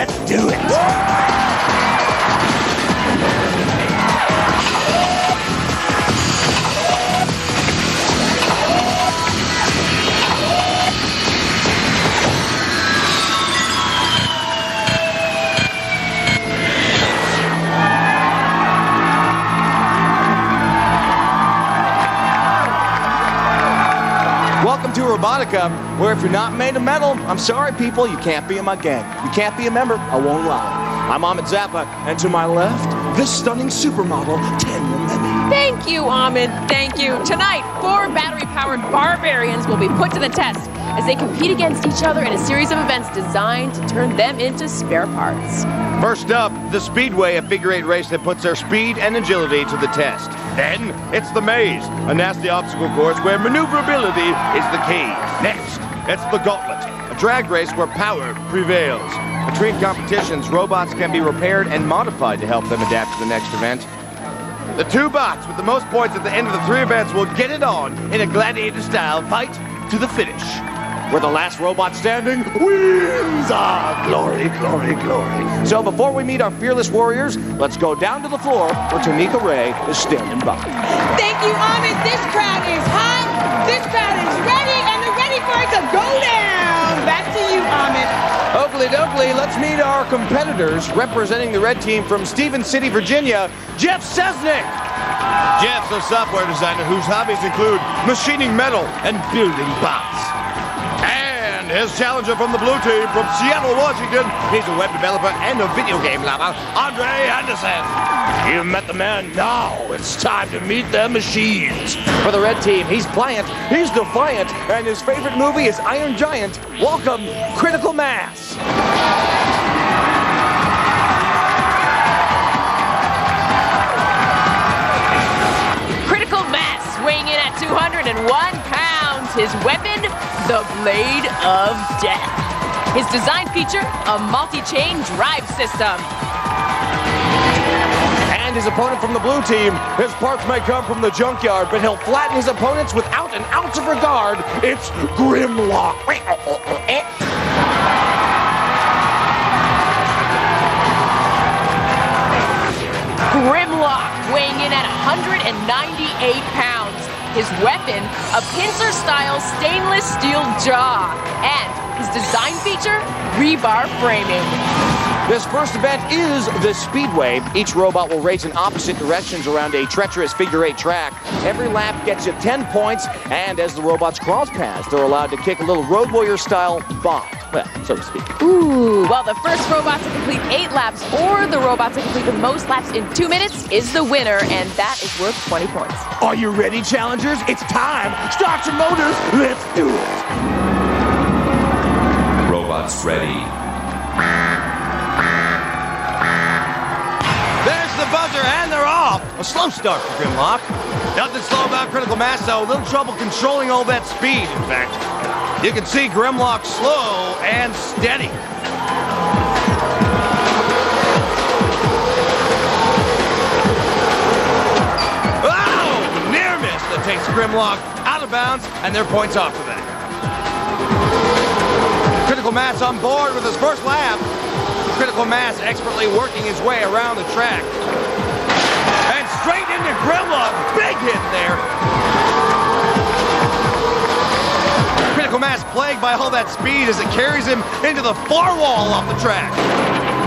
Let's do it. Welcome to Robotica, where if you're not made of metal, I'm sorry people, you can't be in my gang. You can't be a member, I won't allow it. I'm Ahmed Zappa, and to my left, this stunning supermodel, Tanya Lemon. Thank you, Ahmed, thank you. Tonight, 4 battery-powered barbarians will be put to the test as they compete against each other in a series of events designed to turn them into spare parts. First up, the Speedway, a figure-8 race that puts their speed and agility to the test. Then, it's the Maze, a nasty obstacle course where maneuverability is the key. Next, it's the Gauntlet, a drag race where power prevails. Between competitions, robots can be repaired and modified to help them adapt to the next event. The 2 bots with the most points at the end of the 3 events will get it on in a gladiator-style fight to the finish, where the last robot standing wins. Ah, glory, glory, glory. So before we meet our fearless warriors, let's go down to the floor where Tanika Ray is standing by. Thank you, Ahmed. This crowd is hot. This crowd is ready, and they're ready for it to go down. Back to you, Ahmed. Oakley dokley, let's meet our competitors. Representing the red team from Stevens City, Virginia, Jeff Sesnick. Jeff's a software designer whose hobbies include machining metal and building bots. And his challenger from the blue team from Seattle, Washington, he's a web developer and a video game lover, Andre Anderson. You've met the man, now it's time to meet the machines. For the red team, he's pliant, he's defiant, and his favorite movie is Iron Giant. Welcome, Critical Mass. Critical Mass, weighing in at 201 pounds. His weapon, the Blade of Death. His design feature, a multi-chain drive system. And his opponent from the blue team, his parts may come from the Junkyard, but he'll flatten his opponents without an ounce of regard. It's Grimlock. Grimlock, weighing in at 198 pounds. His weapon, a pincer-style stainless steel jaw. And his design feature, rebar framing. This first event is the Speedway. Each robot will race in opposite directions around a treacherous figure-8 track. Every lap gets you 10 points, and as the robots cross paths, they're allowed to kick a little Road Warrior-style bomb. Well, so to speak. Ooh, well, the first robot to complete 8 laps or the robot to complete the most laps in 2 minutes is the winner, and that is worth 20 points. Are you ready, challengers? It's time. Start your motors. Let's do it. Robots ready. There's the buzzer, and they're off. A slow start for Grimlock. Nothing slow about Critical Mass, though. A little trouble controlling all that speed, in fact. You can see Grimlock slow and steady. Oh, near miss that takes Grimlock out of bounds, and their points off for that. Critical Mass on board with his first lap. Critical Mass expertly working his way around the track. And straight into Grimlock. Big hit there. Critical Mass plagued by all that speed as it carries him into the far wall off the track.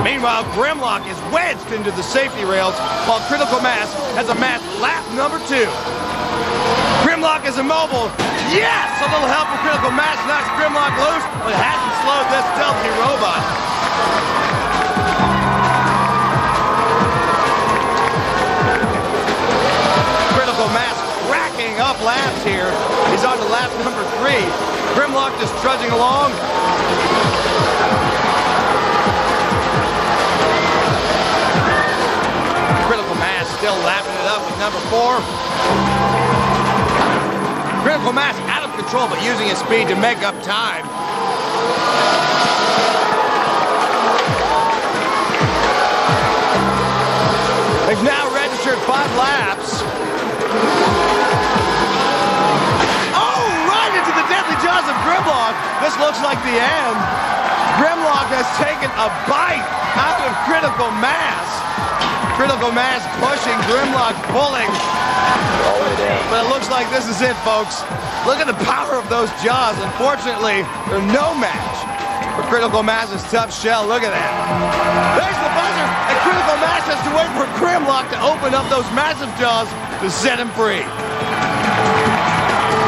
Meanwhile, Grimlock is wedged into the safety rails while Critical Mass has amassed lap number 2. Grimlock is immobile. Yes! A little help from Critical Mass knocks Grimlock loose, but it hasn't slowed this stealthy robot. Critical Mass racking up laps here. He's on to lap number 3. Grimlock just trudging along. Critical Mass still lapping it up with number 4. Critical Mass out of control, but using his speed to make up time. They've now registered 5 laps. Oh, right into the deadly jaws of Grimlock. This looks like the end. Grimlock has taken a bite out of Critical Mass. Critical Mass pushing, Grimlock pulling. But it looks like this is it, folks. Look at the power of those jaws. Unfortunately, they're no match for Critical Mass's tough shell. Look at that. There's the buzzer, and Critical Mass has to wait for Grimlock to open up those massive jaws to set him free.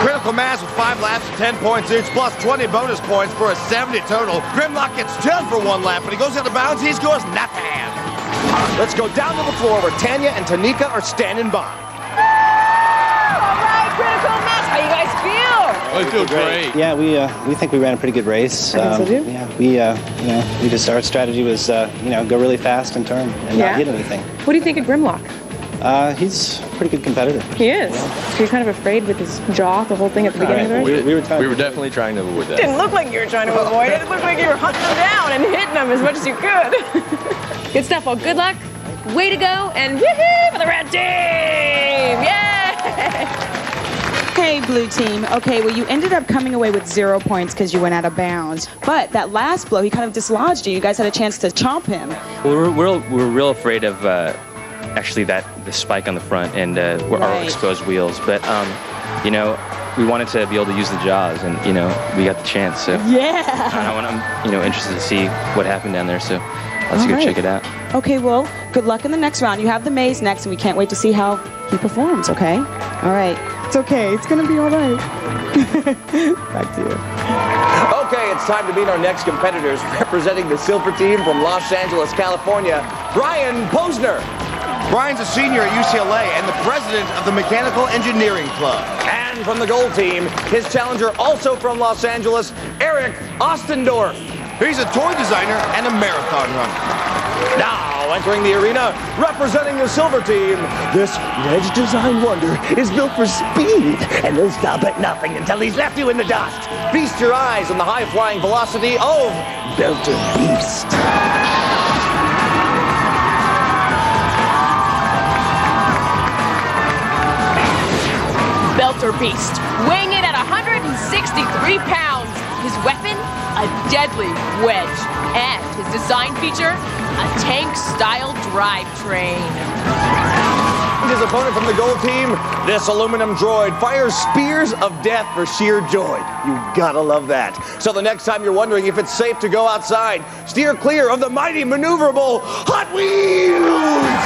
Critical Mass with 5 laps, 10 points each, plus 20 bonus points for a 70 total. Grimlock gets 10 for 1 lap, but he goes out of bounds. He scores nothing. Let's go down to the floor where Tanya and Tanika are standing by. All right, Critical Mass, how you guys feel? I feel great. Yeah, we think we ran a pretty good race. I think so too. Yeah, we just our strategy was go really fast and turn and not hit anything. What do you think of Grimlock? He's a pretty good competitor. He is. So you're kind of afraid with his jaw, the whole thing at the beginning of the race? We were definitely trying to avoid that. Didn't look like you were trying to avoid it. It looked like you were hunting them down and hitting them as much as you could. Good stuff. Well, good luck. Way to go. And woohoo for the red team. Yay! Hey, blue team. Okay, well, you ended up coming away with 0 points because you went out of bounds. But that last blow, he kind of dislodged you. You guys had a chance to chomp him. We're real afraid of actually the spike on the front and our exposed wheels. But we wanted to be able to use the jaws, and we got the chance. So I'm interested to see what happened down there. So let's go check it out. Okay, well, good luck in the next round. You have the maze next, and we can't wait to see how he performs, okay? All right. It's okay. It's going to be all right. Back to you. Okay, it's time to meet our next competitors. Representing the silver team from Los Angeles, California, Brian Posner. Brian's a senior at UCLA and the president of the Mechanical Engineering Club. And from the gold team, his challenger, also from Los Angeles, Eric Ostendorf. He's a toy designer and a marathon runner. Now entering the arena, representing the silver team, this wedge design wonder is built for speed, and he'll stop at nothing until he's left you in the dust. Feast your eyes on the high-flying velocity of Belter Beast. Belter Beast, weighing in at 163 pounds. His weapon, a deadly wedge. And his design feature, a tank-style drivetrain. His opponent from the gold team, this aluminum droid, fires spears of death for sheer joy. You gotta love that. So the next time you're wondering if it's safe to go outside, steer clear of the mighty maneuverable Hot Wheels!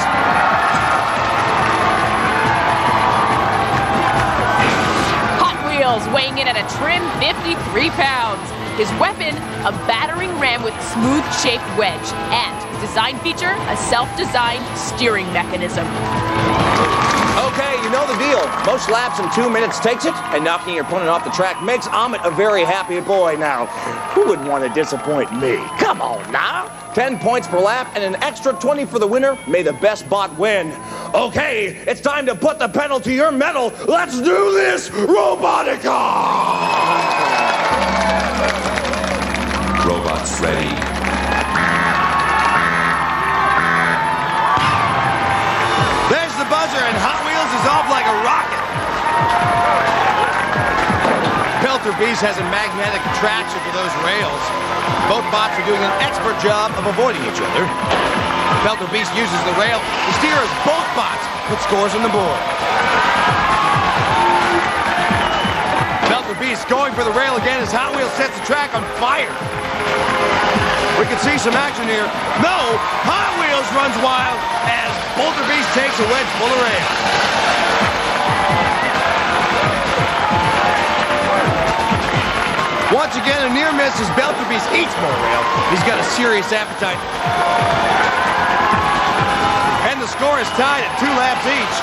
Weighing in at a trim 53 pounds. His weapon, a battering ram with smooth-shaped wedge. And his design feature, a self-designed steering mechanism. Okay, you know the deal. Most laps in 2 minutes takes it, and knocking your opponent off the track makes Amit a very happy boy. Now, who wouldn't want to disappoint me? Come on now. 10 points per lap and an extra 20 for the winner. May the best bot win. Okay, it's time to put the pedal to your metal. Let's do this, Robotica! Robots ready. There's the buzzer, and Hot Wheels is off like a rocket. Belter Beast has a magnetic attraction to those rails. Both bots are doing an expert job of avoiding each other. Belter Beast uses the rail to steer as both bots put scores on the board. Belter Beast going for the rail again as Hot Wheels sets the track on fire. We can see some action here. No, Hot Wheels runs wild as Belter Beast takes a wedge full of rail. Once again, a near miss as Belter Beast eats more rail. He's got a serious appetite. And the score is tied at 2 laps each.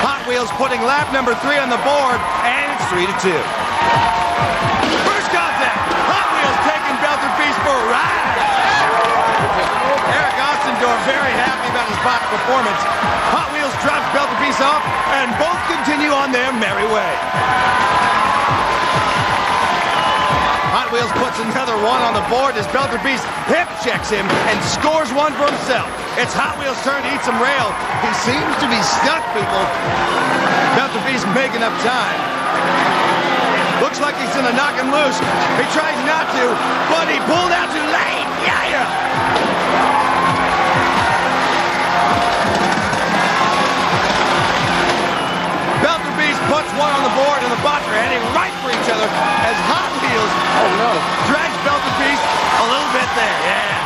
Hot Wheels putting lap number 3 on the board, and it's 3-2. First contact, Hot Wheels taking Belter Beast for a ride. Eric Ostendorf very happy about his bot's performance. Hot Wheels drops Belter Beast off, and both continue on their merry way. Hot Wheels puts another 1 on the board as Belter Beast hip checks him and scores 1 for himself. It's Hot Wheels' turn to eat some rail. He seems to be stuck, people. Belter Beast making up time. Looks like he's gonna knock him loose. He tries not to, but he pulled out too late. Yeah. Belter Beast puts one on the board, and the bots are heading right for each other as Hot Wheels drags Belter Beast a little bit there. Yeah.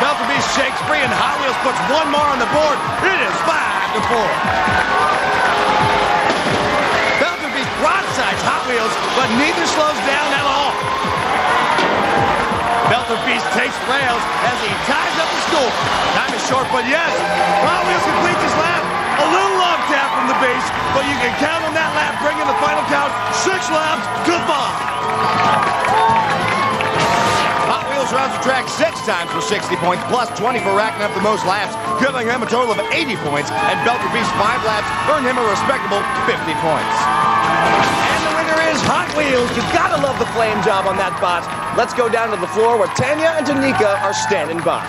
Belter Beast shakes free, and Hot Wheels puts one more on the board. It is 5-4. Belter Beast broadsides Hot Wheels, but neither slows down at all. Belter Beast takes rails as he ties up the score. Time is short, but yes, Hot Wheels completes his lap. A little love tap from the base, but you can count on that lap, bringing the final count 6 laps to 5. Hot Wheels rounds the track 6 times for 60 points, plus 20 for racking up the most laps, giving him a total of 80 points, and Belter Beast's 5 laps earned him a respectable 50 points. And the winner is Hot Wheels. You gotta love the flame job on that bot. Let's go down to the floor where Tanya and Danica are standing by.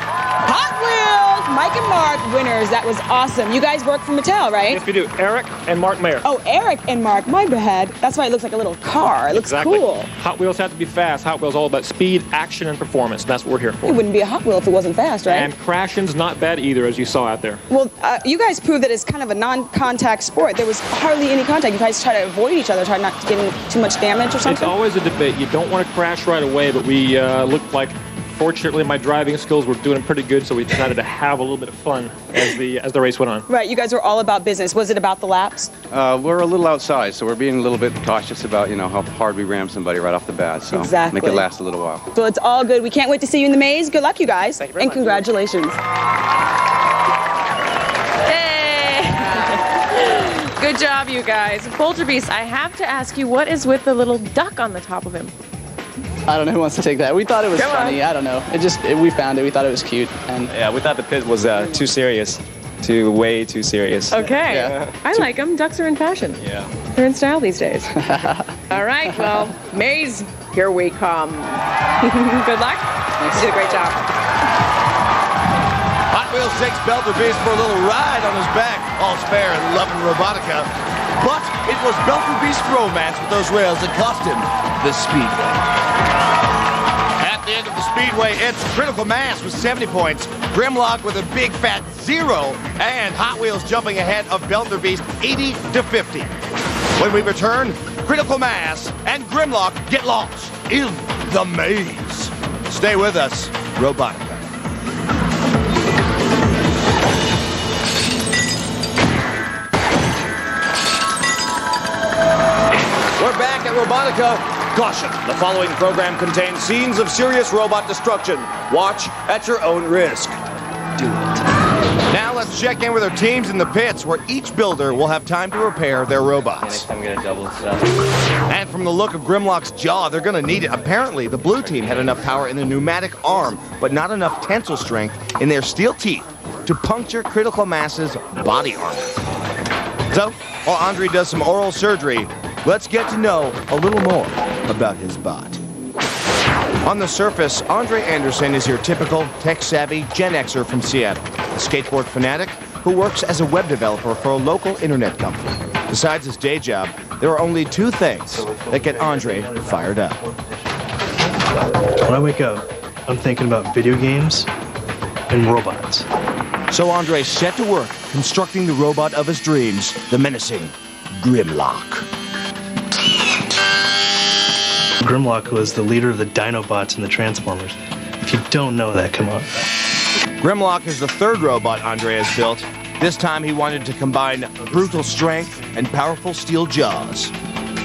Hot Wheels, Mike and Mark, winners. That was awesome. You guys work for Mattel, right? Yes, we do. Eric and Mark Mayer. Oh, Eric and Mark, my bad. That's why it looks like a little car. It looks Exactly. cool. Hot Wheels have to be fast. Hot Wheels all about speed, action, and performance. That's what we're here for. It wouldn't be a Hot Wheel if it wasn't fast, right? And crashing's not bad either, as you saw out there. Well, you guys proved that it's kind of a non-contact sport. There was hardly any contact. You guys try to avoid each other, try not to get in too much damage or something? It's always a debate. You don't want to crash right away, but we looked like, fortunately, my driving skills were doing pretty good, so we decided to have a little bit of fun as the race went on. Right, you guys were all about business. Was it about the laps? We're a little outside, so we're being a little bit cautious about, how hard we ram somebody right off the bat. So Exactly. make it last a little while. So it's all good. We can't wait to see you in the maze. Good luck, you guys. Thank you very and much. congratulations. Hey! Good job, you guys. Polterbeast, I have to ask you, what is with the little duck on the top of him? I don't know who wants to take that. We thought it was funny. I don't know. We found it. We thought it was cute. And yeah, we thought the pit was too serious. Way too serious. Okay. Yeah. I like them. Ducks are in fashion. Yeah. They're in style these days. All right, well, maze, here we come. Good luck. Thanks. You did a great job. Hot Wheels takes Belter Beast for a little ride on his back. All's fair in love and Robotica. But it was Belter Beast's romance with those rails that cost him the Speedway. At the end of the Speedway, it's Critical Mass with 70 points, Grimlock with a big fat 0, and Hot Wheels jumping ahead of Belter Beast 80-50. When we return, Critical Mass and Grimlock get lost in the maze. Stay with us, Robotica. We're back at Robotica. Caution, the following program contains scenes of serious robot destruction. Watch at your own risk. Do it. Now let's check in with our teams in the pits, where each builder will have time to repair their robots. I'm gonna double stuff. And from the look of Grimlock's jaw, they're gonna need it. Apparently, the blue team had enough power in the pneumatic arm, but not enough tensile strength in their steel teeth to puncture Critical Mass's body armor. So, while Andre does some oral surgery, let's get to know a little more about his bot. On the surface, Andre Anderson is your typical tech-savvy Gen Xer from Seattle, a skateboard fanatic who works as a web developer for a local internet company. Besides his day job, there are only 2 things that get Andre fired up. When I wake up, I'm thinking about video games and robots. So Andre's set to work constructing the robot of his dreams, the menacing Grimlock. Grimlock was the leader of the Dinobots and the Transformers. If you don't know that, come on. Grimlock is the 3rd robot Andre has built. This time he wanted to combine brutal strength and powerful steel jaws.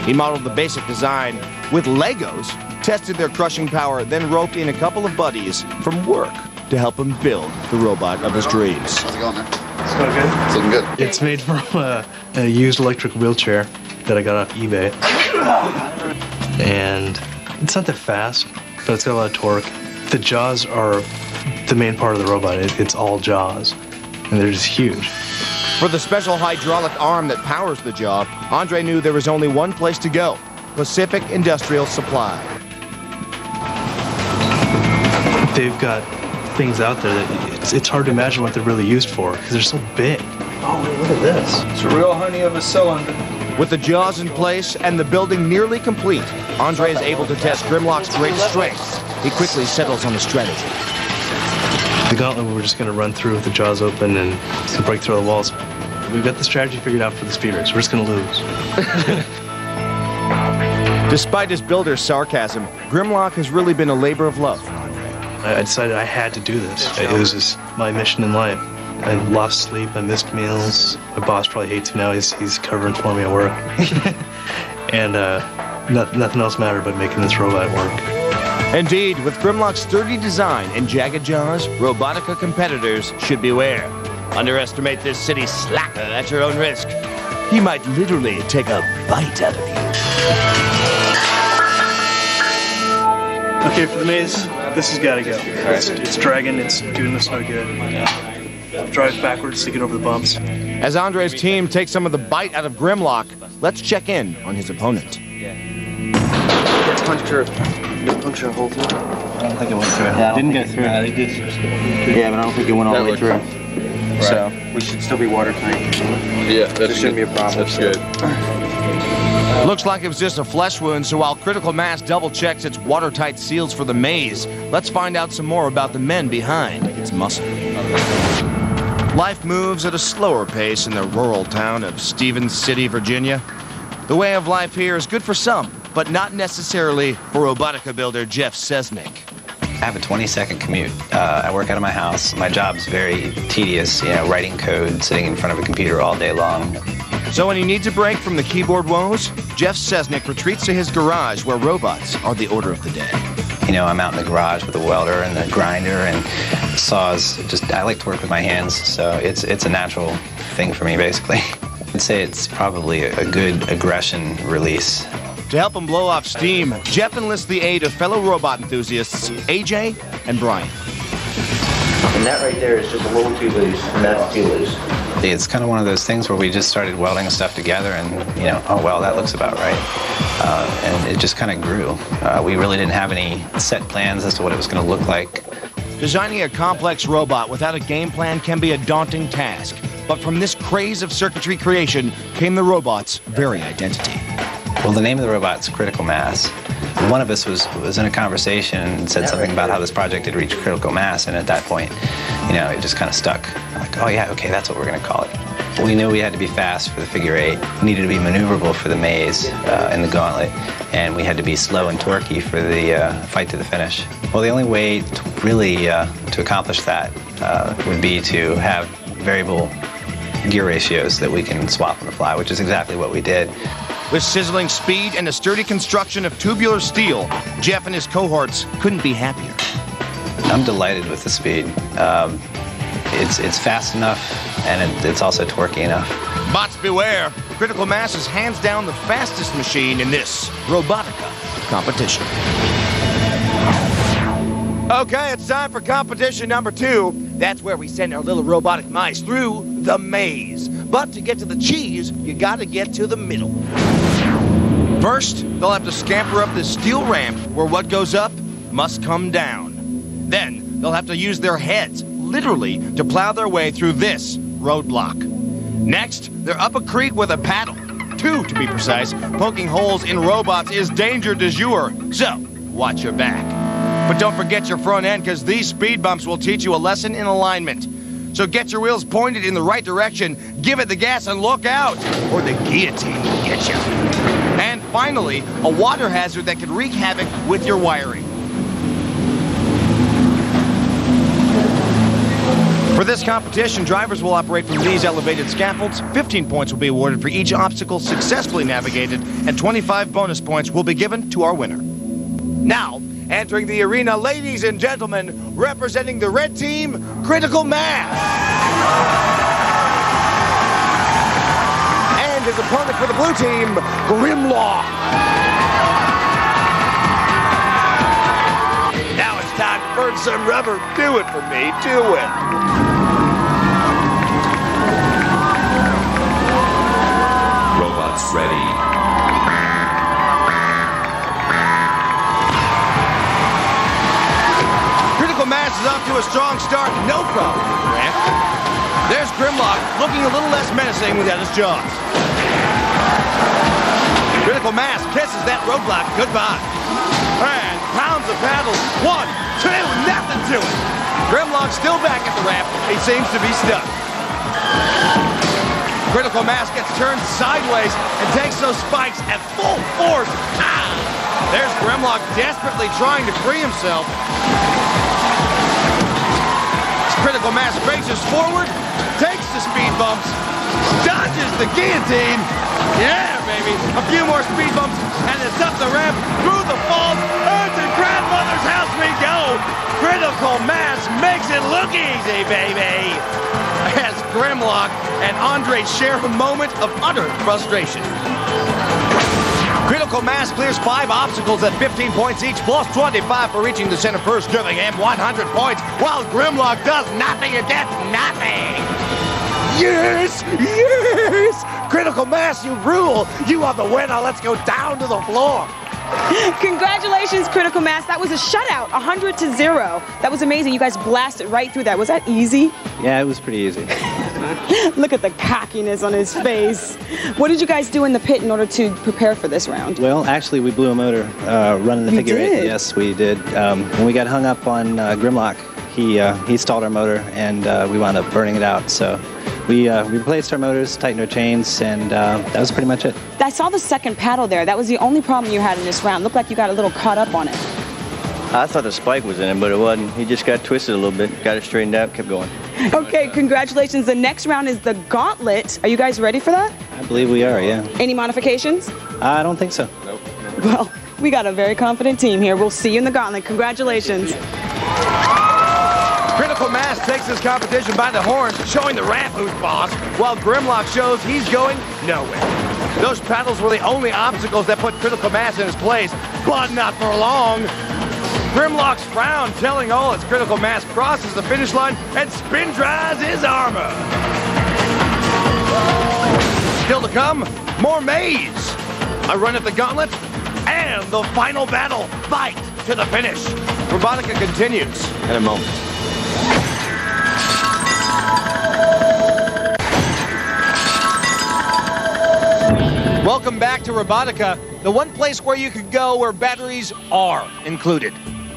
He modeled the basic design with Legos, tested their crushing power, then roped in a couple of buddies from work to help him build the robot of his dreams. How's it going, man? It's going good. It's looking good. It's made from a used electric wheelchair that I got off eBay. And it's not that fast, but it's got a lot of torque. The jaws are the main part of the robot. It's all jaws, and they're just huge. For the special hydraulic arm that powers the jaw, Andre knew there was only one place to go: Pacific Industrial Supply. They've got things out there that it's hard to imagine what they're really used for because they're so big. Oh, look at this. It's a real honey of a cylinder. With the jaws in place and the building nearly complete, Andre is able to test Grimlock's great strengths. He quickly settles on a strategy. The gauntlet, we're just going to run through with the jaws open and break through the walls. We've got the strategy figured out for the speed race. We're just going to lose. Despite his builder's sarcasm, Grimlock has really been a labor of love. I decided I had to do this. It was just my mission in life. I lost sleep, I missed meals. My boss probably hates me now. He's covering for me at work. And nothing else mattered but making this robot work. Indeed, with Grimlock's sturdy design and jagged jaws, Robotica competitors should beware. Underestimate this city slacker at your own risk. He might literally take a bite out of you. Okay, for the maze, this has got to go. It's dragging, it's doing this no good. Drive backwards to get over the bumps. As Andre's team takes some of the bite out of Grimlock, let's check in on his opponent. Let's puncture a hole through. I don't think it went through. Yeah, didn't go through. It did. Yeah, but I don't think it went all the way through. Right. So we should still be watertight. Yeah, that shouldn't be a problem. That's good. Looks like it was just a flesh wound, so while Critical Mass double-checks its watertight seals for the maze, let's find out some more about the men behind its muscle. Life moves at a slower pace in the rural town of Stevens City, Virginia. The way of life here is good for some, but not necessarily for Robotica builder Jeff Sesnick. I have a 20-second commute. I work out of my house. My job's very tedious, writing code, sitting in front of a computer all day long. So when he needs a break from the keyboard woes, Jeff Sesnick retreats to his garage where robots are the order of the day. I'm out in the garage with a welder and a grinder and saws. I like to work with my hands, so it's a natural thing for me, basically. I'd say it's probably a good aggression release. To help him blow off steam, Jeff enlists the aid of fellow robot enthusiasts, AJ and Brian. And that right there is just a little too loose, and that's too loose. It's kind of one of those things where we just started welding stuff together and, oh, well, that looks about right. And it just kind of grew. We really didn't have any set plans as to what it was going to look like. Designing a complex robot without a game plan can be a daunting task. But from this craze of circuitry creation came the robot's very identity. Well, the name of the robot's Critical Mass. One of us was in a conversation and said something about how this project had reached critical mass, and at that point, it just kind of stuck. I'm like, oh yeah, okay, that's what we're going to call it. We knew we had to be fast for the figure eight, needed to be maneuverable for the maze and the gauntlet, and we had to be slow and torquey for the fight to the finish. Well, the only way to really to accomplish that would be to have variable gear ratios that we can swap on the fly, which is exactly what we did. With sizzling speed and a sturdy construction of tubular steel, Jeff and his cohorts couldn't be happier. I'm delighted with the speed. It's fast enough, and it's also torquey enough. Bots beware! Critical Mass is hands down the fastest machine in this Robotica competition. Okay, it's time for competition number 2. That's where we send our little robotic mice through the maze. But to get to the cheese, you gotta get to the middle. First, they'll have to scamper up this steel ramp where what goes up must come down. Then, they'll have to use their heads, literally, to plow their way through this roadblock. Next, they're up a creek with a paddle. 2, to be precise. Poking holes in robots is danger du jour, so watch your back. But don't forget your front end, because these speed bumps will teach you a lesson in alignment. So get your wheels pointed in the right direction, give it the gas, and look out, or the guillotine will get you. And finally, a water hazard that can wreak havoc with your wiring. For this competition, drivers will operate from these elevated scaffolds. 15 points will be awarded for each obstacle successfully navigated, and 25 bonus points will be given to our winner. Now, entering the arena, ladies and gentlemen, representing the red team, Critical Mass. And his opponent for the blue team, Grimlock. Now it's time to burn some rubber. Do it for me, do it. Robots ready. Mass is off to a strong start, no problem. There's Grimlock, looking a little less menacing without his jaws. Critical Mass kisses that roadblock goodbye. And pounds the paddle. 1, 2, nothing to it. Grimlock's still back at the ramp. He seems to be stuck. Critical Mass gets turned sideways and takes those spikes at full force. Ah! There's Grimlock desperately trying to free himself. Critical Mass races forward, takes the speed bumps, dodges the guillotine. Yeah, baby. A few more speed bumps, and it's up the ramp, through the falls, and to grandmother's house we go. Critical Mass makes it look easy, baby. As Grimlock and Andre share a moment of utter frustration. Critical Mass clears 5 obstacles at 15 points each, plus 25 for reaching the center first, giving him 100 points, while Grimlock does nothing and gets nothing. Yes! Yes! Critical Mass, you rule! You are the winner! Let's go down to the floor! Congratulations, Critical Mass. That was a shutout, 100-0. That was amazing. You guys blasted right through that. Was that easy? Yeah, it was pretty easy. Look at the cockiness on his face. What did you guys do in the pit in order to prepare for this round? Well, actually, we blew a motor running the figure eight. Yes, we did. When we got hung up on Grimlock, he stalled our motor, and we wound up burning it out. So we replaced our motors, tightened our chains, and that was pretty much it. I saw the second paddle there. That was the only problem you had in this round. Looked like you got a little caught up on it. I thought the spike was in it, but it wasn't. He just got twisted a little bit, got it straightened out, kept going. Okay, congratulations. The next round is the Gauntlet. Are you guys ready for that? I believe we are, yeah. Any modifications? I don't think so. Nope. Well, we got a very confident team here. We'll see you in the Gauntlet. Congratulations. Critical Mass takes this competition by the horns, showing the ramp who's boss, while Grimlock shows he's going nowhere. Those paddles were the only obstacles that put Critical Mass in his place, but not for long. Grimlock's frown telling all as Critical Mass crosses the finish line and spin drives his armor. Still to come, more maze, a run at the Gauntlet, and the final battle, fight to the finish. Robotica continues in a moment. Welcome back to Robotica, the one place where you could go where batteries are included.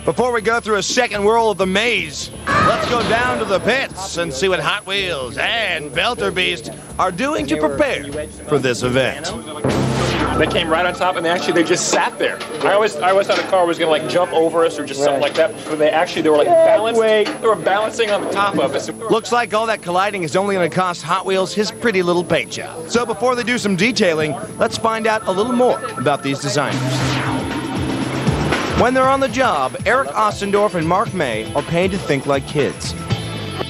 Before we go through a second whirl of the maze, let's go down to the pits and see what Hot Wheels and Belter Beast are doing to prepare for this event. They came right on top, and they just sat there. I always thought a car was gonna like jump over us or just something like that. But they were like balanced. They were balancing on the top of us. Looks like all that colliding is only gonna cost Hot Wheels his pretty little paint job. So before they do some detailing, let's find out a little more about these designers. When they're on the job, Eric Ostendorf and Mark May are paid to think like kids.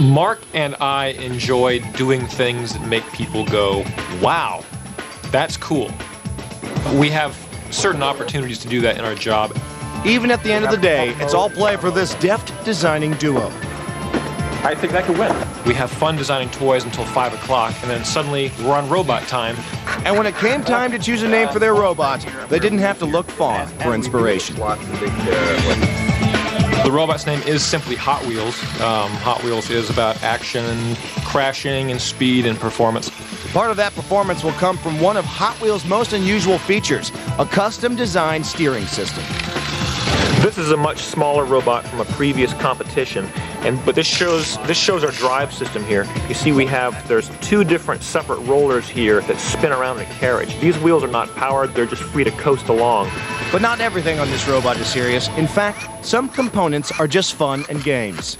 Mark and I enjoy doing things that make people go, wow, that's cool. We have certain opportunities to do that in our job. Even at the end of the day, it's all play for this deft designing duo. I think that could win. We have fun designing toys until 5 o'clock, and then suddenly we're on robot time. And when it came time to choose a name for their robots, they didn't have to look far for inspiration. The robot's name is simply Hot Wheels. Hot Wheels is about action, crashing, and speed and performance. Part of that performance will come from one of Hot Wheels' most unusual features, a custom-designed steering system. This is a much smaller robot from a previous competition, but this shows our drive system here. You see there's 2 different separate rollers here that spin around in a carriage. These wheels are not powered, they're just free to coast along. But not everything on this robot is serious. In fact, some components are just fun and games.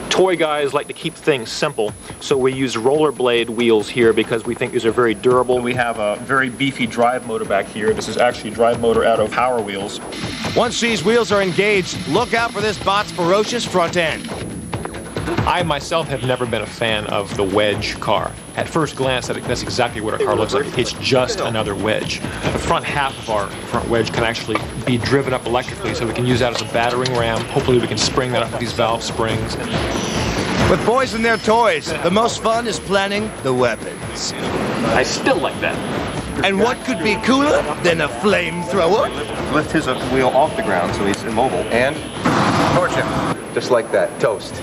Toy guys like to keep things simple, so we use rollerblade wheels here because we think these are very durable. We have a very beefy drive motor back here. This is actually a drive motor out of Power Wheels. Once these wheels are engaged, look out for this bot's ferocious front end. I myself have never been a fan of the wedge car. At first glance, that's exactly what our car looks like. It's just another wedge. The front half of our front wedge can actually be driven up electrically, so we can use that as a battering ram. Hopefully we can spring that up with these valve springs. With boys and their toys, the most fun is planning the weapons. I still like that. And what could be cooler than a flamethrower? Lift his wheel off the ground so he's immobile and torch him. Just like that. Toast.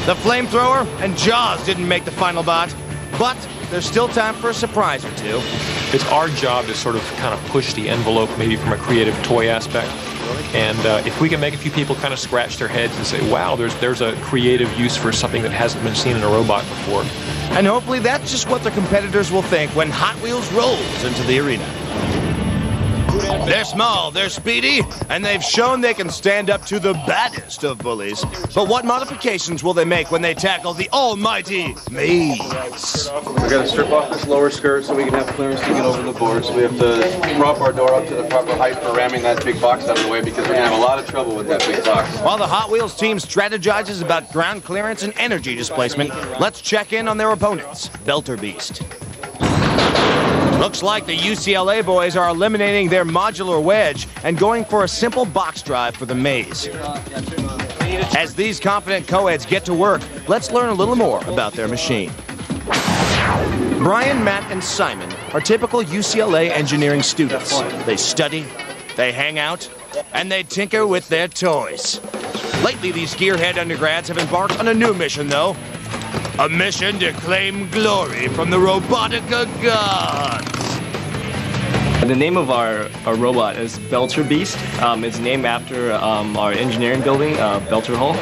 The flamethrower and Jaws didn't make the final bot, but there's still time for a surprise or two. It's our job to sort of kind of push the envelope, maybe from a creative toy aspect. And if we can make a few people kind of scratch their heads and say, wow, there's a creative use for something that hasn't been seen in a robot before. And hopefully that's just what their competitors will think when Hot Wheels rolls into the arena. They're small, they're speedy, and they've shown they can stand up to the baddest of bullies. But what modifications will they make when they tackle the almighty maze? We're going to strip off this lower skirt so we can have clearance to get over the board. So we have to prop our door up to the proper height for ramming that big box out of the way, because we're going to have a lot of trouble with that big box. While the Hot Wheels team strategizes about ground clearance and energy displacement, let's check in on their opponents, Belter Beast. Looks like the UCLA boys are eliminating their modular wedge and going for a simple box drive for the maze. As these confident co-eds get to work, let's learn a little more about their machine. Brian, Matt, and Simon are typical UCLA engineering students. They study, they hang out, and they tinker with their toys. Lately, these gearhead undergrads have embarked on a new mission, though. A mission to claim glory from the Robotica gods. The name of our robot is Belter Beast. It's named after our engineering building, Belter Hall.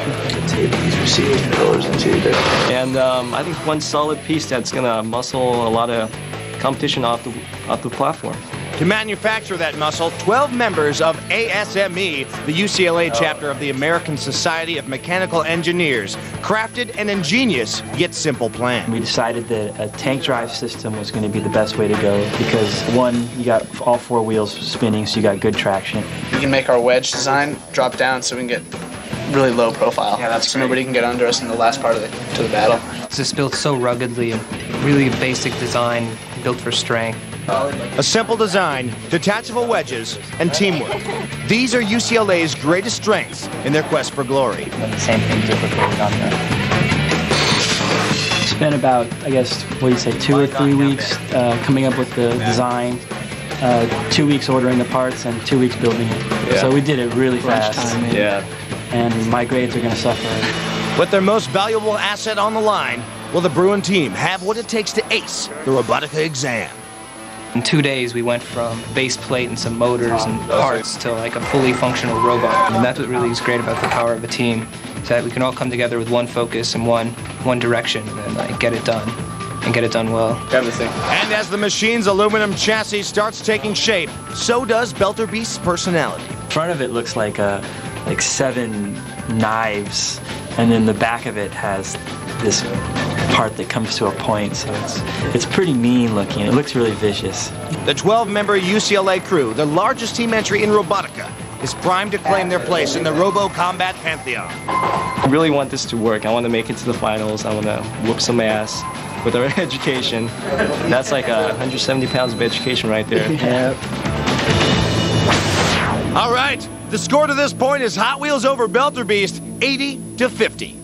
Tape these receivers and pillars into there. And I think one solid piece that's gonna muscle a lot of competition off the platform. To manufacture that muscle, 12 members of ASME, the UCLA chapter of the American Society of Mechanical Engineers, crafted an ingenious yet simple plan. We decided that a tank drive system was going to be the best way to go because, one, you got all four wheels spinning, so you got good traction. We can make our wedge design drop down so we can get really low profile. Yeah, that's so nobody can get under us in the last part of the battle. It's just built so ruggedly and really basic design, built for strength. A simple design, detachable wedges, and teamwork. These are UCLA's greatest strengths in their quest for glory. And the same thing duplicated on there. Spent about, I guess, what do you say, 2 or 3 weeks coming up with the design, 2 weeks ordering the parts, and 2 weeks building it. Yeah. So we did it really fast. Yeah. And my grades are going to suffer. With their most valuable asset on the line, will the Bruin team have what it takes to ace the Robotica exam? In 2 days, we went from base plate and some motors and parts to like a fully functional robot. And that's what really is great about the power of a team, is that we can all come together with one focus and one direction and like get it done, and get it done well. Everything. And as the machine's aluminum chassis starts taking shape, so does Belter Beast's personality. Front of it looks like 7 knives, and then the back of it has this part that comes to a point, so it's pretty mean looking. It looks really vicious. The 12-member UCLA crew, the largest team entry in Robotica, is primed to claim their place in the Robo-Combat Pantheon. I really want this to work. I want to make it to the finals. I want to whoop some ass with our education. That's like 170 pounds of education right there. Yep. All right, the score to this point is Hot Wheels over Belter Beast, 80-50.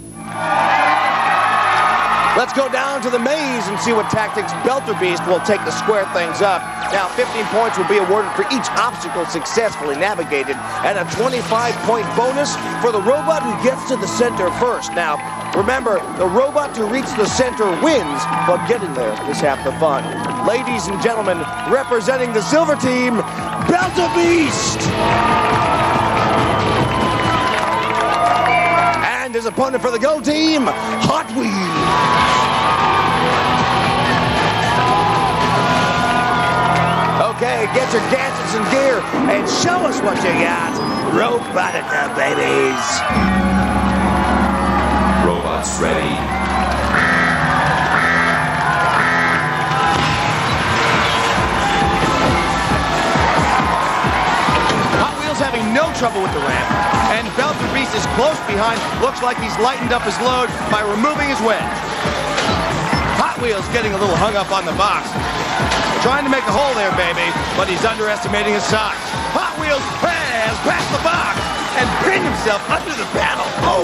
Let's go down to the maze and see what tactics Belter Beast will take to square things up. Now, 15 points will be awarded for each obstacle successfully navigated, and a 25-point bonus for the robot who gets to the center first. Now, remember, the robot to reach the center wins, but getting there is half the fun. Ladies and gentlemen, representing the silver team, Belter Beast! And his opponent for the gold team, Hot Wheels. Okay, get your gadgets and gear and show us what you got. Robotica, babies. Robots ready. Hot Wheels having no trouble with the ramp, and Belter Beast is close behind. Looks like he's lightened up his load by removing his wedge. Hot Wheels getting a little hung up on the box. Trying to make a hole there, baby, but he's underestimating his size. Hot Wheels has passed the box and pinned himself under the panel. Oh!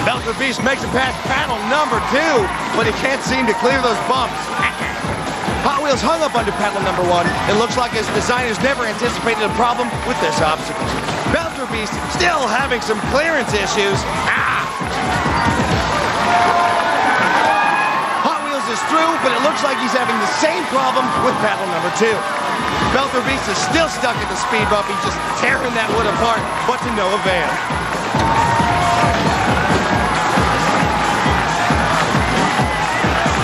Belter Beast makes it past panel number 2, but he can't seem to clear those bumps. Hot Wheels hung up under panel number 1. It looks like his designers never anticipated a problem with this obstacle. Belter Beast still having some clearance issues. is through, but it looks like he's having the same problem with battle number 2. Belter Beast is still stuck at the speed bump. He's just tearing that wood apart, but to no avail.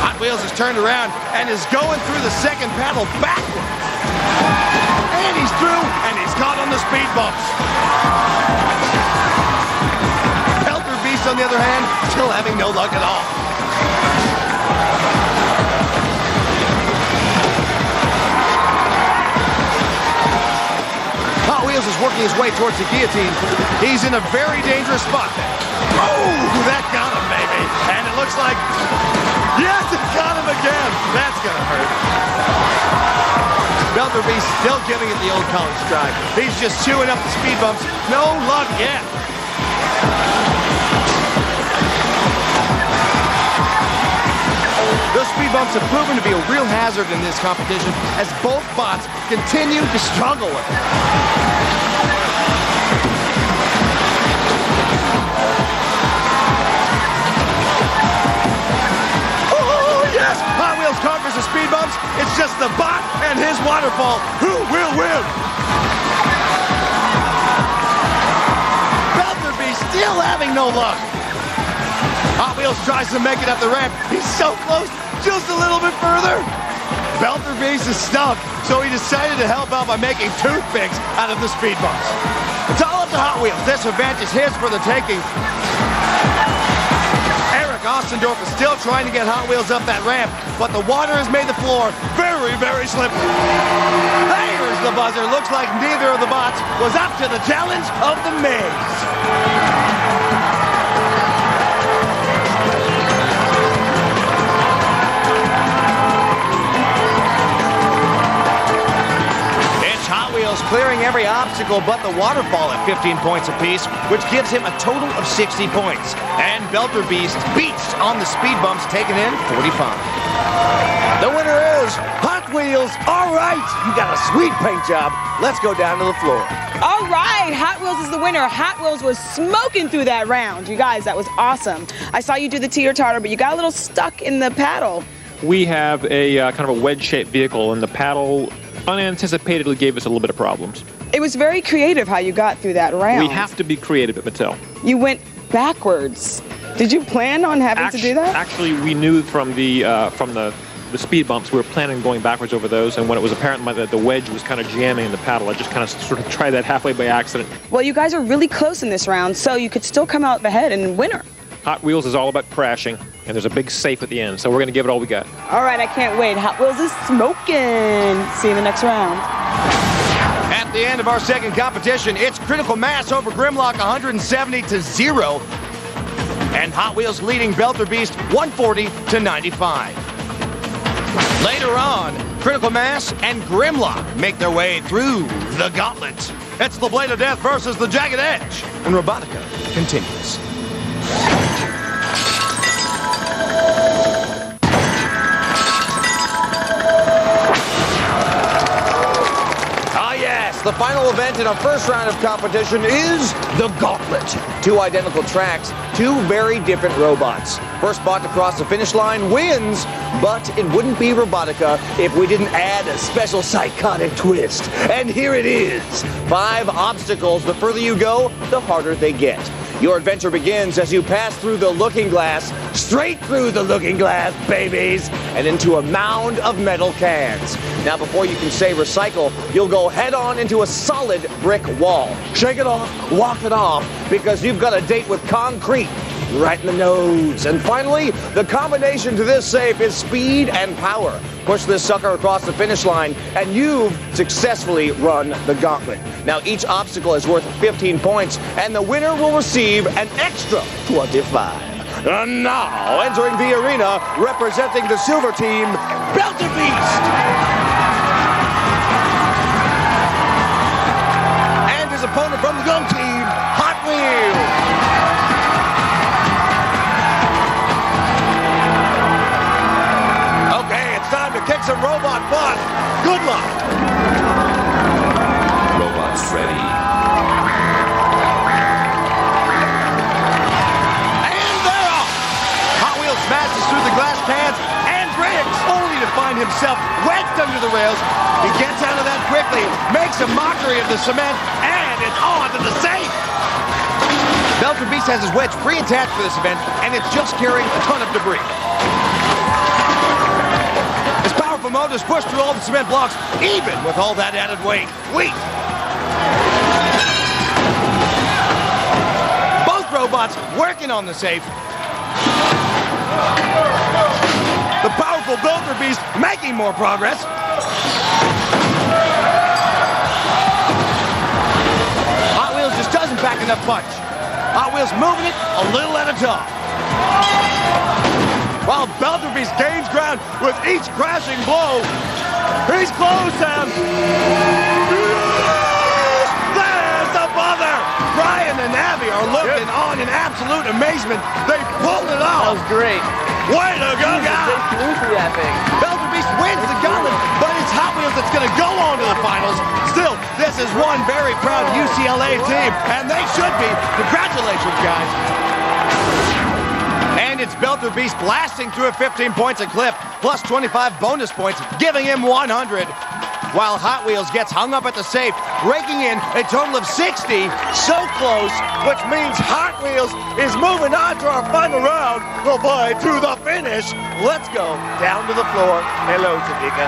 Hot Wheels has turned around and is going through the second paddle backwards. And he's through, and he's caught on the speed bumps. Belter Beast, on the other hand, still having no luck at all. Hot Wheels is working his way towards the guillotine. He's in a very dangerous spot. Oh, that got him, baby. And it looks like, yes, it got him again. That's gonna hurt. Belter Beast still giving it the old college stride. He's just chewing up the speed bumps. No luck yet. Those speed bumps have proven to be a real hazard in this competition as both bots continue to struggle with it. Oh, yes! Hot Wheels conquers the speed bumps. It's just the bot and his waterfall. Who will win? Belter Beast still having no luck. Hot Wheels tries to make it up the ramp. He's so close, just a little bit further. Belter Beast is stuck, so he decided to help out by making toothpicks out of the speed bumps. It's all up to Hot Wheels. This event is his for the taking. Eric Ostendorf is still trying to get Hot Wheels up that ramp, but the water has made the floor very, very slippery. There's the buzzer. Looks like neither of the bots was up to the challenge of the maze. Clearing every obstacle but the waterfall at 15 points apiece, which gives him a total of 60 points. And Belter Beast beats on the speed bumps, taking in 45. The winner is Hot Wheels. All right, you got a sweet paint job. Let's go down to the floor. All right, Hot Wheels is the winner. Hot Wheels was smoking through that round. You guys, that was awesome. I saw you do the teeter-totter, but you got a little stuck in the paddle. We have a kind of a wedge-shaped vehicle, and the paddle unanticipatedly gave us a little bit of problems. It was very creative how you got through that round. We have to be creative at Mattel. You went backwards. Did you plan on having to do that? Actually, we knew from the speed bumps we were planning on going backwards over those, and when it was apparent that the wedge was kind of jamming in the paddle, I just kind of sort of tried that halfway by accident. Well, you guys are really close in this round, so you could still come out ahead and winner. Hot Wheels is all about crashing, and there's a big safe at the end, so we're going to give it all we got. All right, I can't wait. Hot Wheels is smoking. See you in the next round. At the end of our second competition, it's Critical Mass over Grimlock 170-0, and Hot Wheels leading Belter Beast 140-95. Later on, Critical Mass and Grimlock make their way through the gauntlet. It's the Blade of Death versus the Jagged Edge, and Robotica continues. The final event in our first round of competition is the Gauntlet. 2 identical tracks, 2 very different robots. First bot to cross the finish line wins, but it wouldn't be Robotica if we didn't add a special psychotic twist. And here it is. 5 obstacles. The further you go, the harder they get. Your adventure begins as you pass through the looking glass, straight through the looking glass, babies, and into a mound of metal cans. Now, before you can say recycle, you'll go head-on into a solid brick wall. Shake it off, walk it off, because you've got a date with concrete right in the nose. And finally, the combination to this safe is speed and power. Push this sucker across the finish line, and you've successfully run the gauntlet. Now, each obstacle is worth 15 points, and the winner will receive an extra 25. And now, entering the arena, representing the silver team, Belter Beast! And his opponent from the gold team, Hot Wheels! Time to kick some robot butt. Good luck. Robots ready. And they're off. Hot Wheels smashes through the glass cans and himself wedged under the rails. He gets out of that quickly, makes a mockery of the cement, and it's on to the safe. Belter Beast has his wedge pre-attached for this event, and it's just carrying a ton of debris. His powerful motors push through all the cement blocks, even with all that added weight. Both robots working on the safe. The powerful Belter Beast making more progress. Hot Wheels just doesn't pack enough punch. Hot Wheels moving it a little at a time. While Belter Beast gains ground with each crashing blow. He's close, Sam. Yes! There's the buzzer. Brian and Abby are looking on in absolute amazement. They pulled it off. That was great. Way to go, guys. They flew through that thing. Belter Beast wins the gauntlet, but it's Hot Wheels that's going to go on to the finals. Still, this is one very proud UCLA team, and they should be. Congratulations, guys. And it's Belter Beast blasting through at 15 points a clip, plus 25 bonus points, giving him 100. While Hot Wheels gets hung up at the safe, raking in a total of 60. So close, which means Hot Wheels is moving on to our final round. Oh boy, to the finish. Let's go down to the floor. Hello, Tadika.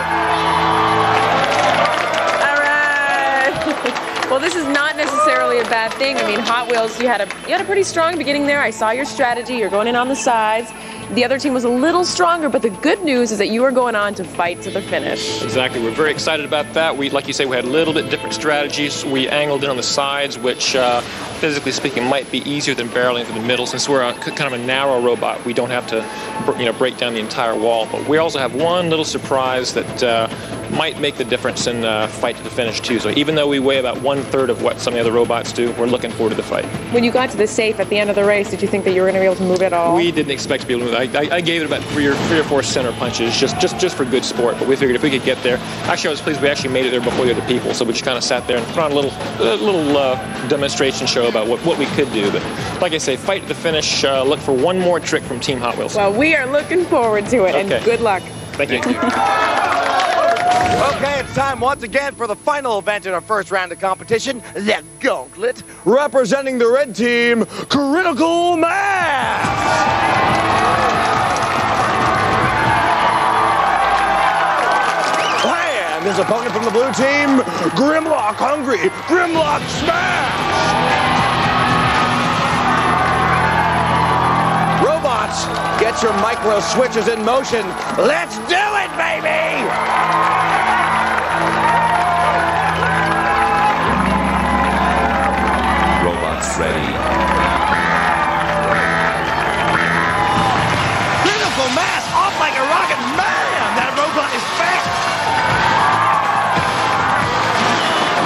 All right. Well, this is not necessarily a bad thing. I mean, Hot Wheels, you had a pretty strong beginning there. I saw your strategy. You're going in on the sides. The other team was a little stronger, but the good news is that you are going on to fight to the finish. Exactly. We're very excited about that. Like you say, we had a little bit different strategies. We angled in on the sides, which physically speaking might be easier than barreling through the middle. Since we're kind of a narrow robot, we don't have to break down the entire wall. But we also have one little surprise that might make the difference in fight to the finish too. So even though we weigh about 1/3 of what some of the other robots do, we're looking forward to the fight. When you got to the safe at the end of the race, did you think that you were going to be able to move it at all? We didn't expect to be able to move it. I gave it about three or four center punches just for good sport. But we figured if we could get there. Actually, I was pleased we actually made it there before the other people. So we just kind of sat there and put on a little demonstration show about what we could do. But like I say, fight to the finish. Look for one more trick from Team Hot Wheels. Well, we are looking forward to it, and good luck. Thank you. Okay, it's time once again for the final event in our first round of competition, the Gauntlet. Representing the red team, Critical Mass! And his opponent from the blue team, Grimlock Hungry, Grimlock Smash! Robots, get your micro switches in motion. Let's do it, baby! Robots ready. Critical Mass off like a rocket. Man, that robot is fast.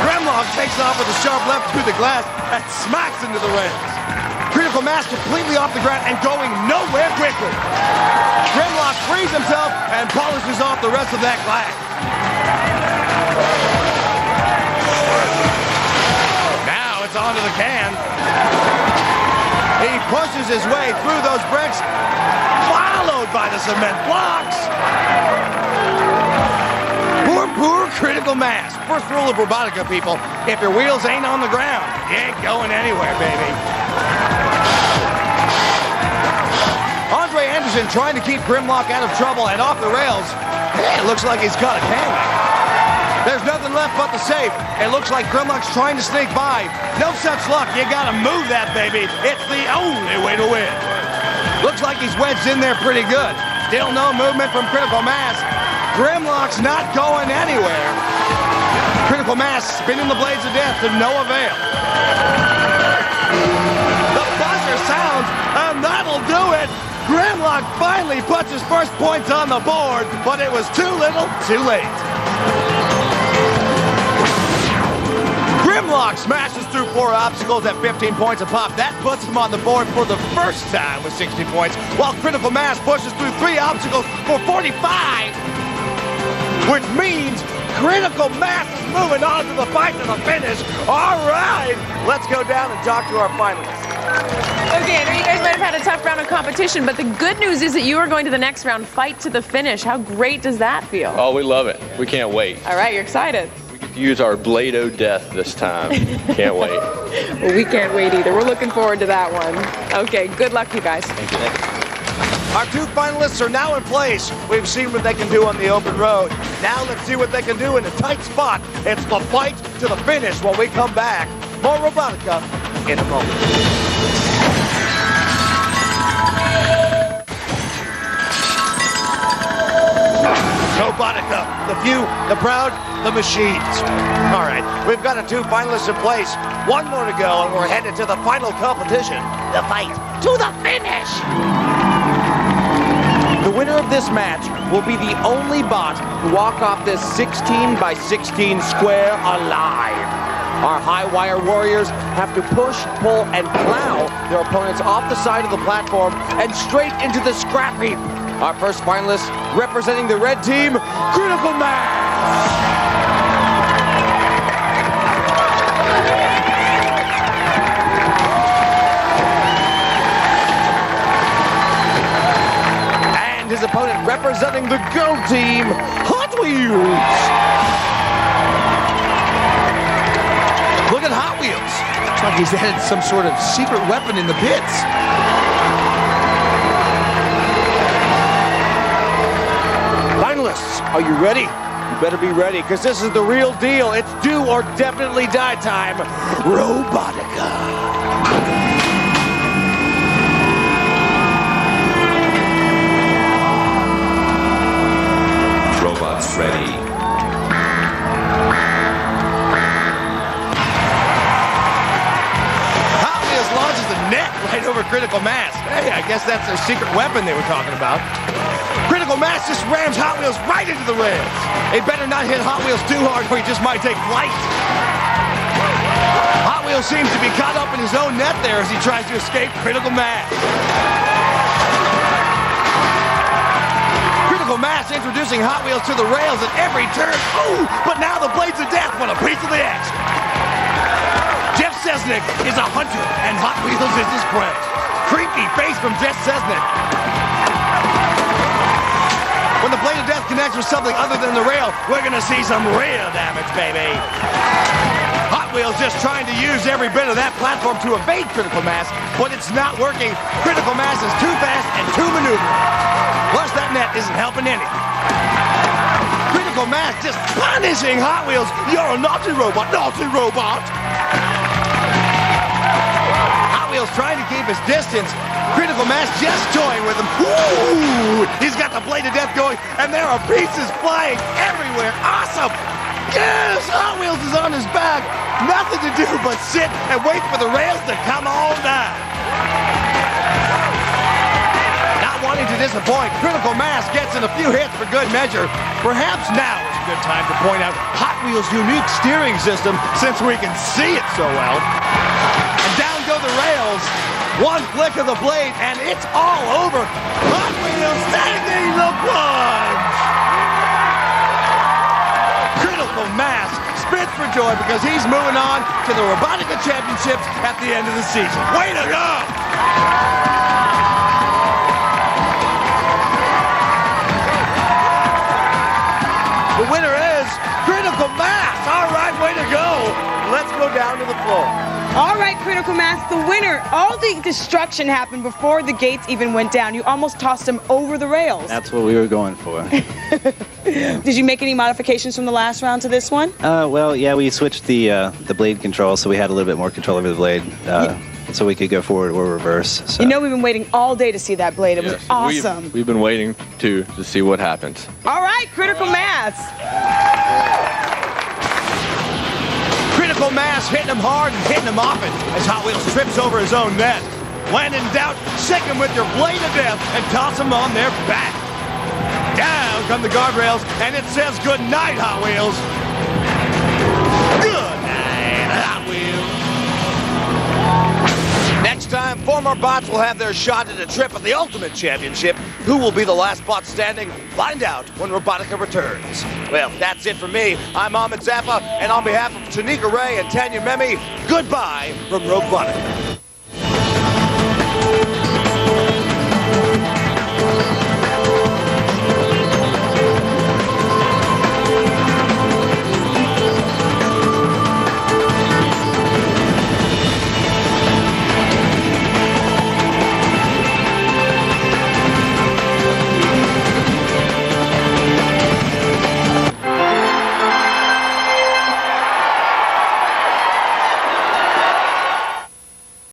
Grimlock takes off with a sharp left through the glass and smacks into the rails. Critical Mass completely off the ground and going nowhere quickly. Grimlock frees himself and polishes off the rest of that glass. Now it's onto the can. He pushes his way through those bricks, followed by the cement blocks. Poor Critical Mass. First rule of Robotica, people. If your wheels ain't on the ground, you ain't going anywhere, baby. Andre Anderson trying to keep Grimlock out of trouble and off the rails. It looks like he's got a can. There's nothing left but the safe. It looks like Grimlock's trying to sneak by. No such luck. You gotta move that, baby. It's the only way to win. Looks like he's wedged in there pretty good. Still no movement from Critical Mass. Grimlock's not going anywhere. Critical Mass spinning the blades of death to no avail. The buzzer sounds, and that'll do it. Grimlock finally puts his first points on the board, but it was too little, too late. Grimlock smashes through 4 obstacles at 15 points a pop. That puts him on the board for the first time with 60 points, while Critical Mass pushes through 3 obstacles for 45, which means Critical Mass is moving on to the fight to the finish. All right, let's go down and talk to our finalists. Okay, I know you guys might have had a tough round of competition, but the good news is that you are going to the next round, fight to the finish. How great does that feel? Oh, we love it. We can't wait. All right, you're excited. Use our Blade of Death this time. Can't wait. Well, we can't wait either. We're looking forward to that one. Okay, good luck, you guys. Thank you. Our two finalists are now in place. We've seen what they can do on the open road. Now let's see what they can do in a tight spot. It's the fight to the finish when we come back. More Robotica in a moment. Robotica, the few, the proud, the machines. All right, we've got our two finalists in place. One more to go, and we're headed to the final competition. The fight to the finish. The winner of this match will be the only bot to walk off this 16 by 16 square alive. Our high wire warriors have to push, pull, and plow their opponents off the side of the platform and straight into the scrap heap. Our first finalist, representing the red team, Critical Mass! And his opponent, representing the gold team, Hot Wheels! Look at Hot Wheels. Looks like he's had some sort of secret weapon in the pits. Finalists, are you ready? You better be ready, because this is the real deal. It's do or definitely die time. Robotica. Robots ready. Hot Wheels launches a net right over Critical Mass. Hey, I guess that's their secret weapon they were talking about. Critical Mass just rams Hot Wheels right into the rails. They better not hit Hot Wheels too hard or he just might take flight. Hot Wheels seems to be caught up in his own net there as he tries to escape Critical Mass. Critical Mass introducing Hot Wheels to the rails at every turn. Ooh, but now the Blades of Death want a piece of the action. Jeff Sesnick is a hunter and Hot Wheels is his prey. Creepy face from Jeff Sesnick. When the Blade of Death connects with something other than the rail, we're gonna see some real damage, baby. Hot Wheels just trying to use every bit of that platform to evade Critical Mass, but it's not working. Critical Mass is too fast and too maneuvering. Plus, that net isn't helping any. Critical Mass just punishing Hot Wheels. You're a naughty robot, naughty robot. Hot Wheels trying to keep his distance. Critical Mass just toying with him. Ooh! He's got the Blade of Death going, and there are pieces flying everywhere. Awesome! Yes! Hot Wheels is on his back. Nothing to do but sit and wait for the rails to come on down. Not wanting to disappoint, Critical Mass gets in a few hits for good measure. Perhaps now is a good time to point out Hot Wheels' unique steering system since we can see it so well. And down go the rails. One flick of the blade, and it's all over. Hot Wheels taking the plunge. Critical Mass spits for joy because he's moving on to the Robotica Championships at the end of the season. Way to go! The winner is Critical Mass. All right, way to go. Let's go down to the floor. All right, Critical Mass, the winner. All the destruction happened before the gates even went down. You almost tossed him over the rails. That's what we were going for. Did you make any modifications from the last round to this one? Well, yeah, we switched the blade control, so we had a little bit more control over the blade, so we could go forward or reverse. So. You know, we've been waiting all day to see that blade. It was awesome. We've been waiting to see what happens. All right, Critical Mass. Critical Mass hitting him hard and hitting him often as Hot Wheels trips over his own net. When in doubt, shake him with your Blade of Death and toss him on their back. Down come the guardrails, and it says good night, Hot Wheels. Good night, Hot Wheels. Next time, former bots will have their shot at a trip at the Ultimate Championship. Who will be the last bot standing? Find out when Robotica returns. Well, that's it for me. I'm Ahmed Zappa, and on behalf of Tanika Ray and Tanya Memi, goodbye from Robotica.